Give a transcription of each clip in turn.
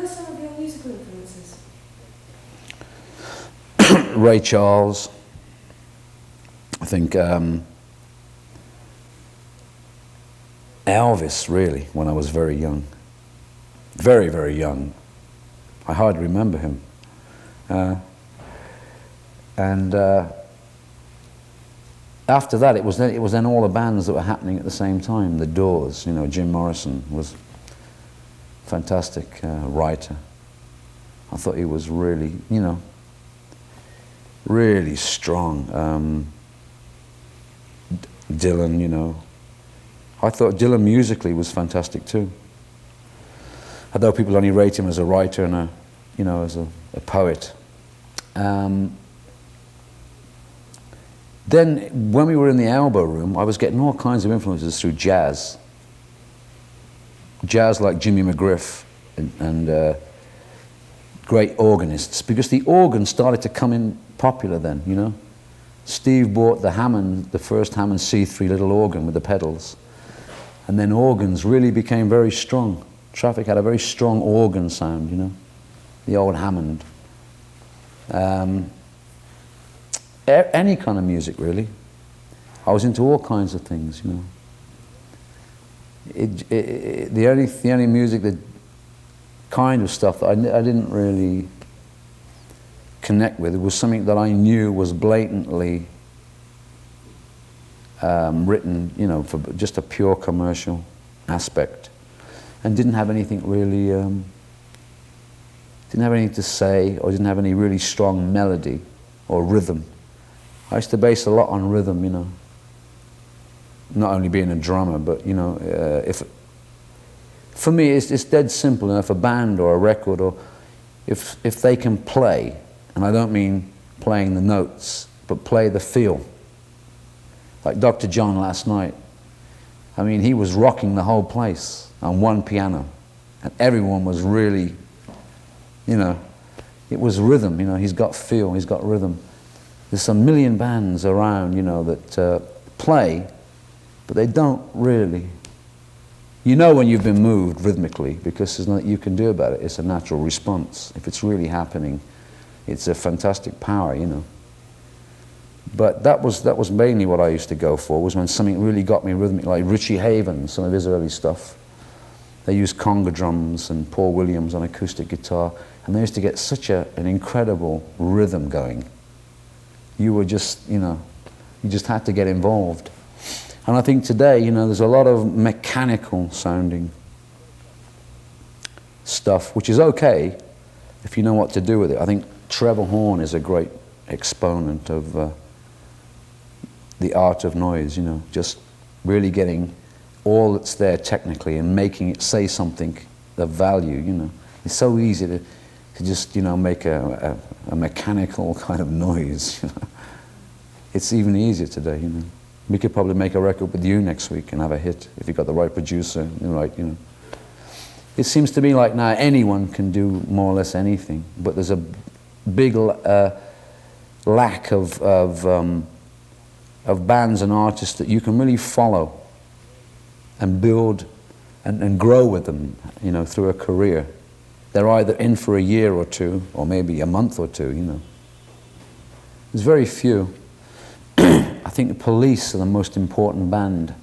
are some of your musical influences? Ray Charles. I think Elvis, really, when I was very young. Very, very young. I hardly remember him. After that, it was then all the bands that were happening at the same time. The Doors, you know, Jim Morrison was a fantastic writer. I thought he was really, you know, really strong. Dylan, you know. I thought Dylan musically was fantastic too. Although people only rate him as a writer and a, you know, as a poet. Then, when we were in the Elbow Room, I was getting all kinds of influences through jazz. Jazz like Jimmy McGriff and great organists, because the organ started to come in popular then, you know. Steve bought the Hammond, the first Hammond C3 little organ with the pedals, and then organs really became very strong. Traffic had a very strong organ sound, you know, the old Hammond. Any kind of music, really. I was into all kinds of things, you know. The only music, that kind of stuff that I didn't really connect with, it was something that I knew was blatantly written, you know, for just a pure commercial aspect, and didn't have anything really, didn't have anything to say, or didn't have any really strong melody or rhythm. I used to base a lot on rhythm, you know. Not only being a drummer, but, you know, for me it's dead simple. You know, if a band or a record, or if they can play, and I don't mean playing the notes, but play the feel. Like Dr. John last night. I mean, he was rocking the whole place on one piano, and everyone was really, you know, it was rhythm, you know, he's got feel, he's got rhythm. There's a million bands around, you know, that play, but they don't really. You know when you've been moved rhythmically, because there's nothing you can do about it. It's a natural response. If it's really happening, it's a fantastic power, you know. But that was mainly what I used to go for, was when something really got me rhythmic, like Richie Havens, some of his early stuff. They used conga drums and Paul Williams on acoustic guitar, and they used to get such an incredible rhythm going. You were just, you know, you just had to get involved. And I think today, you know, there's a lot of mechanical sounding stuff, which is okay if you know what to do with it. I think Trevor Horn is a great exponent of the art of noise, you know, just really getting all that's there technically and making it say something of value, you know. It's so easy to just, you know, make a mechanical kind of noise. You know? It's even easier today, you know. We could probably make a record with you next week and have a hit if you got the right producer, right, you know. It seems to me like now anyone can do more or less anything, but there's a big lack of bands and artists that you can really follow and build and grow with them, you know, through a career. They're either in for a year or two, or maybe a month or two, you know. There's very few. I think the Police are the most important band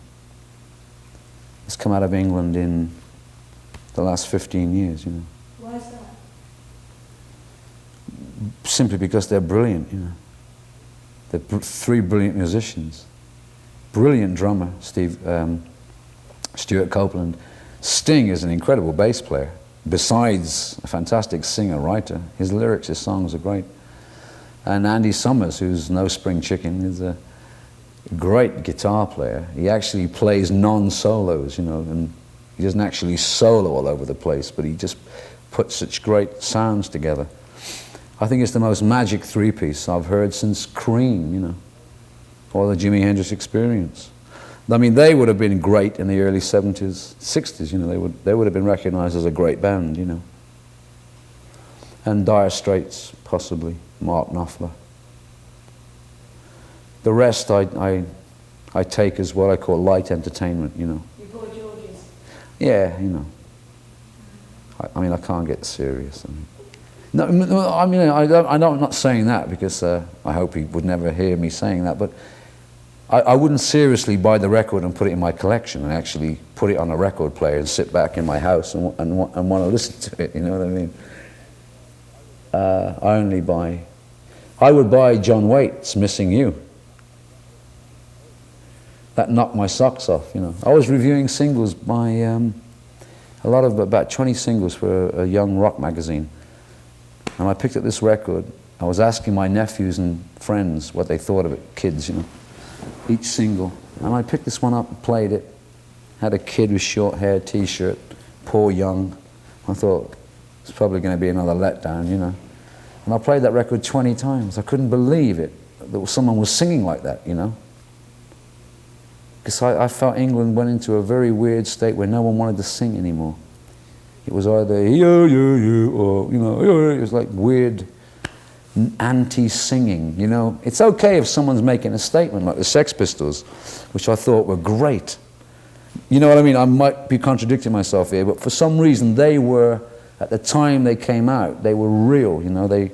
that's come out of England in the last 15 years, you know. Why is that? Simply because they're brilliant, you know. They're three brilliant musicians. Brilliant drummer, Stuart Copeland. Sting is an incredible bass player. Besides a fantastic singer-writer, his lyrics, his songs are great. And Andy Summers, who's no spring chicken, is a great guitar player. He actually plays non-solos, you know, and he doesn't actually solo all over the place, but he just puts such great sounds together. I think it's the most magic three-piece I've heard since Cream, you know, or the Jimi Hendrix Experience. I mean, they would have been great in the early 70s, 60s, you know, they would have been recognized as a great band, you know. And Dire Straits, possibly, Mark Knopfler. The rest I take as what I call light entertainment, you know. You bought George's? Yeah, you know. I mean, I can't get serious. I mean, no, I mean, I'm not saying that because I hope he would never hear me saying that, but I wouldn't seriously buy the record and put it in my collection and actually put it on a record player and sit back in my house and want to listen to it, you know what I mean? I would buy John Waite's Missing You. That knocked my socks off, you know. I was reviewing singles by about 20 singles for a young rock magazine. And I picked up this record. I was asking my nephews and friends what they thought of it, kids, you know, each single. And I picked this one up and played it. Had a kid with short hair, t-shirt, poor young. I thought, it's probably going to be another letdown, you know. And I played that record 20 times. I couldn't believe it, that someone was singing like that, you know. Because I felt England went into a very weird state where no one wanted to sing anymore. It was either yo, yo, yo, or, you know, yo, it was like weird anti-singing, you know. It's okay if someone's making a statement like the Sex Pistols, which I thought were great. You know what I mean? I might be contradicting myself here, but for some reason they were, at the time they came out, they were real, you know. They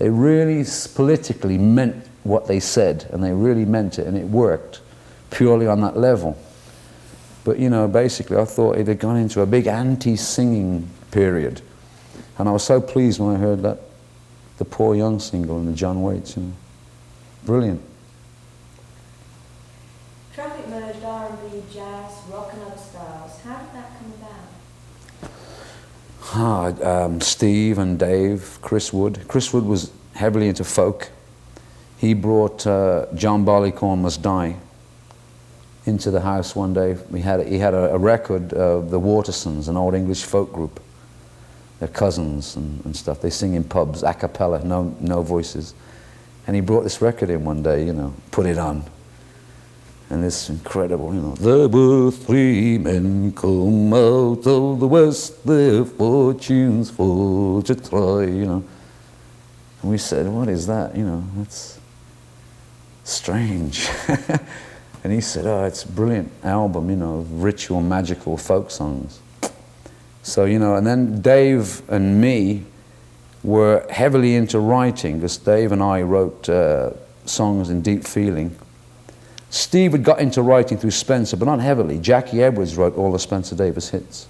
really politically meant what they said, and they really meant it, and it worked purely on that level. But, you know, basically I thought it had gone into a big anti-singing period. And I was so pleased when I heard that, the Poor Young single and the John Waite's, you know. Brilliant. Traffic merged R&B, jazz, rock and other styles. How did that come about? Steve and Dave, Chris Wood. Chris Wood was heavily into folk. He brought John Barleycorn Must Die into the house one day. He had a record of the Watersons, an old English folk group. They're cousins and stuff. They sing in pubs, a cappella, no voices. And he brought this record in one day, you know, put it on. And it's incredible, you know. There were three men come out of the west, their fortunes for to try, you know. And we said, what is that? You know, that's strange. And he said, oh, it's a brilliant album, you know, ritual, magical folk songs. So, you know, and then Dave and me were heavily into writing, because Dave and I wrote songs in deep feeling. Steve had got into writing through Spencer, but not heavily. Jackie Edwards wrote all the Spencer Davis hits.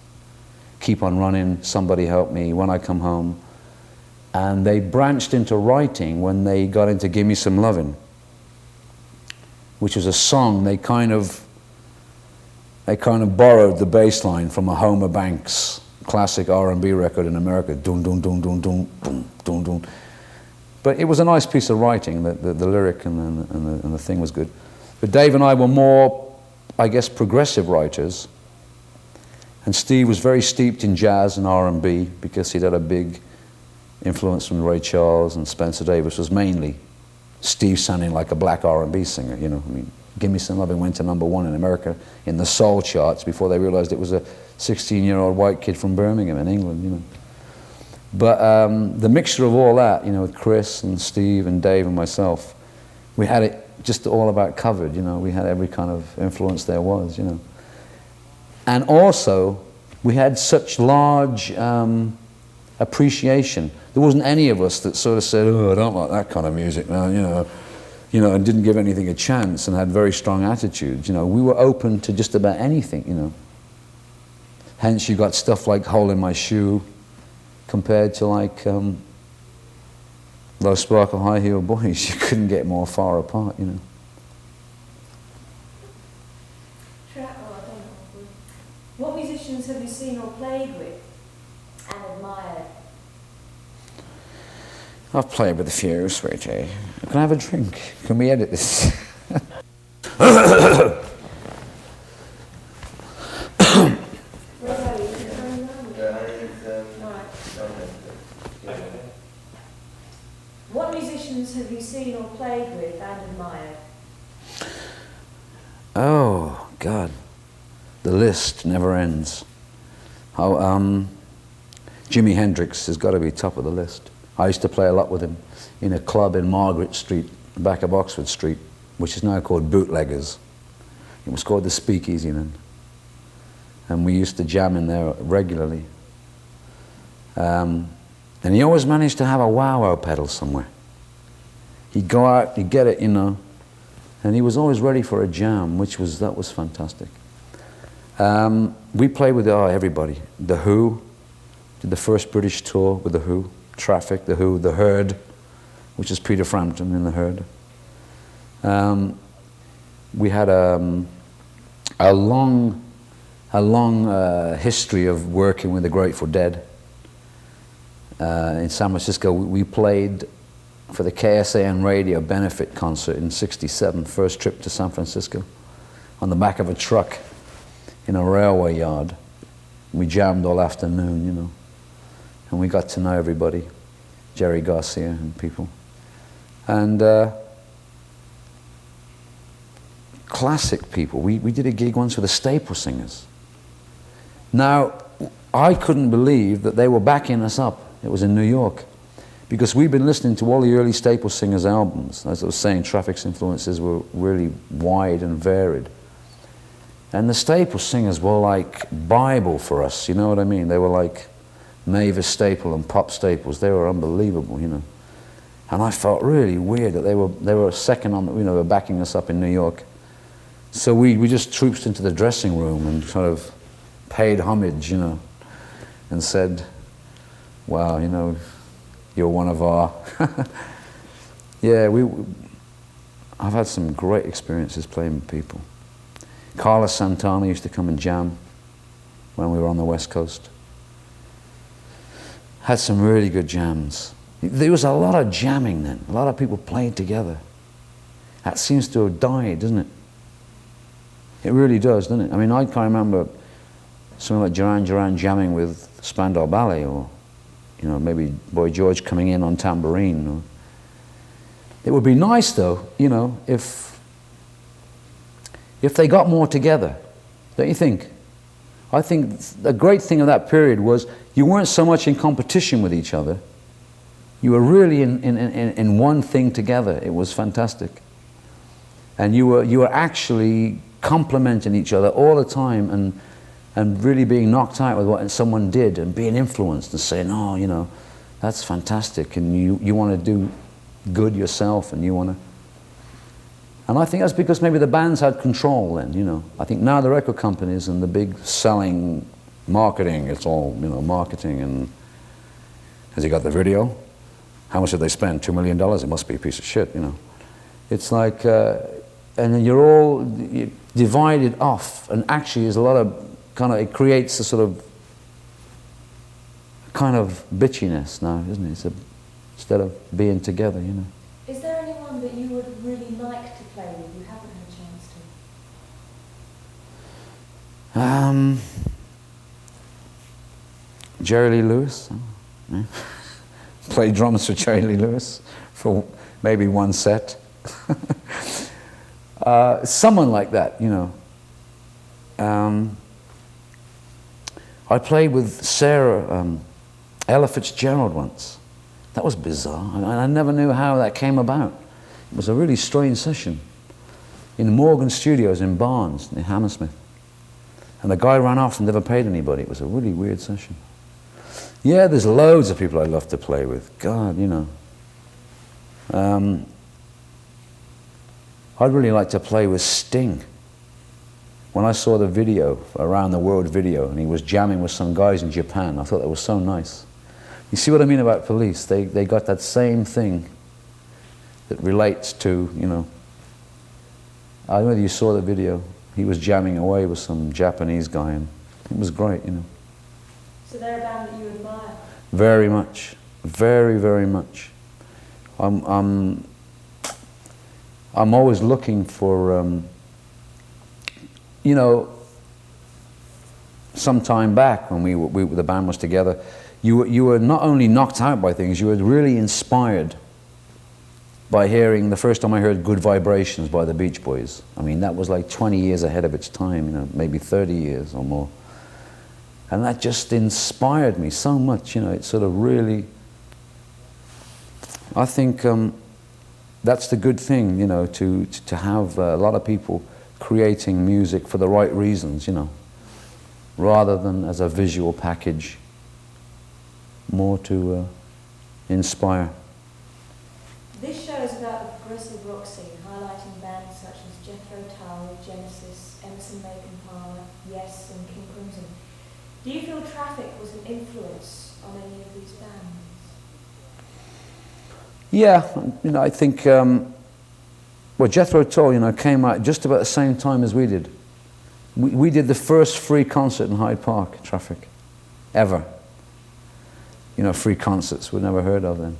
Keep on Running, Somebody Help Me, When I Come Home. And they branched into writing when they got into Gimme Some Lovin', which was a song they kind of borrowed the bass line from a Homer Banks classic R&B record in America, dun dun dun dun dun dun dun dun. But it was a nice piece of writing. The lyric and the thing was good. But Dave and I were more, I guess, progressive writers, and Steve was very steeped in jazz and R&B because he'd had a big influence from Ray Charles, and Spencer Davis was mainly Steve sounding like a black R&B singer, you know. I mean, Gimme Some Lovin' went to #1 in America in the soul charts before they realized it was a 16-year-old white kid from Birmingham in England, you know. But the mixture of all that, you know, with Chris and Steve and Dave and myself, we had it just all about covered, you know. We had every kind of influence there was, you know. And also, we had such large appreciation. There wasn't any of us that sort of said, oh, I don't like that kind of music, man, you know, and didn't give anything a chance and had very strong attitudes, you know. We were open to just about anything, you know. Hence you got stuff like Hole in My Shoe compared to like those Sparkle High Heel Boys. You couldn't get more far apart, you know. What musicians have you seen or played with and admired? I've played with a few, sweetie. Can I have a drink? Can we edit this? What musicians have you seen or played with and admired? Oh, God. The list never ends. Jimi Hendrix has got to be top of the list. I used to play a lot with him in a club in Margaret Street, back of Oxford Street, which is now called Bootleggers. It was called the Speakeasy then. And we used to jam in there regularly. And he always managed to have a wow-wow pedal somewhere. He'd go out, he'd get it, you know, and he was always ready for a jam, that was fantastic. We played with everybody. The Who, did the first British tour with The Who, Traffic, The Who, The Herd, which is Peter Frampton in The Herd. We had a long history of working with the Grateful Dead. In San Francisco, we played for the KSAN radio benefit concert in '67, first trip to San Francisco, on the back of a truck in a railway yard. We jammed all afternoon, you know, and we got to know everybody, Jerry Garcia and people. And classic people. We did a gig once with the Staple Singers. Now, I couldn't believe that they were backing us up. It was in New York. Because we've been listening to all the early Staple Singers albums. As I was saying, Traffic's influences were really wide and varied. And the Staple Singers were like Bible for us, you know what I mean? They were like Mavis Staple and Pop Staples. They were unbelievable, you know. And I felt really weird that they were second on, you know, they were backing us up in New York. So we just trooped into the dressing room and sort of paid homage, you know, and said, wow, you know, you're one of our... Yeah, I've had some great experiences playing with people. Carlos Santana used to come and jam when we were on the West Coast. Had some really good jams. There was a lot of jamming then. A lot of people played together. That seems to have died, doesn't it? It really does, doesn't it? I mean, I can't remember something like Duran Duran jamming with Spandau Ballet, or, you know, maybe Boy George coming in on tambourine. Or... It would be nice, though, you know, if they got more together, don't you think? I think the great thing of that period was you weren't so much in competition with each other. You were really in one thing together. It was fantastic. And you were actually complimenting each other all the time and really being knocked out with what someone did and being influenced and saying, oh, you know, that's fantastic, and you want to do good yourself, and you want to... And I think that's because maybe the bands had control then, you know. I think now the record companies and the big selling marketing, it's all, you know, marketing, and has he got the video? How much did they spend? $2 million? It must be a piece of shit, you know. It's like, and then you're all divided off, and actually there's a lot of kind of, it creates a sort of kind of bitchiness now, isn't it? It's instead of being together, you know. Is there anyone that you would really like to play with you haven't had a chance to? Jerry Lee Lewis. Yeah. Play drums for Jerry Lee Lewis for maybe one set. Someone like that, you know. I played with Sarah Ella Fitzgerald once. That was bizarre. I never knew how that came about. It was a really strange session in Morgan Studios in Barnes, near Hammersmith. And the guy ran off and never paid anybody. It was a really weird session. Yeah, there's loads of people I'd love to play with. God, you know. I'd really like to play with Sting. When I saw the video, Around the World video, and he was jamming with some guys in Japan, I thought that was so nice. You see what I mean about Police? They got that same thing that relates to, you know, I don't know whether you saw the video. He was jamming away with some Japanese guy, and it was great, you know. So they're a band that you admire? Very much. Very, very much. I'm always looking for, you know, some time back when the band was together, you were not only knocked out by things, you were really inspired by hearing, the first time I heard Good Vibrations by the Beach Boys. I mean, that was like 20 years ahead of its time, you know, maybe 30 years or more. And that just inspired me so much, you know, it sort of really, I think that's the good thing, you know, to have a lot of people creating music for the right reasons, you know, rather than as a visual package. more to inspire. This show is about the progressive rock scene, highlighting bands such as Jethro Tull, Genesis, Emerson, Lake and Palmer, Yes, and King Crimson. Do you feel Traffic was an influence on any of these bands? Yeah, I think, well, Jethro Tull, came out just about the same time as we did. We did the first free concert in Hyde Park, Traffic, ever. Free concerts we'd never heard of then.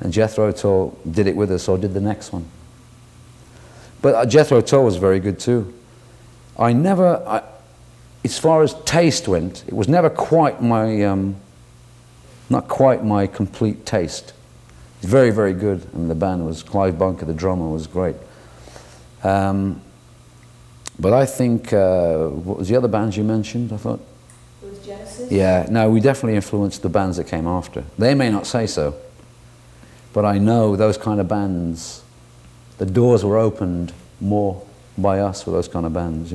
And Jethro Tull did it with us, or did the next one. But Jethro Tull was very good too. As far as taste went, it was never quite not quite my complete taste. It's very, very good. And the band was, Clive Bunker, the drummer, was great. But I think, what was the other bands you mentioned, I thought? It was Genesis? Yeah, no, we definitely influenced the bands that came after. They may not say so, but I know those kind of bands, the doors were opened more by us for those kind of bands,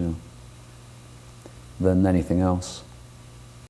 than anything else.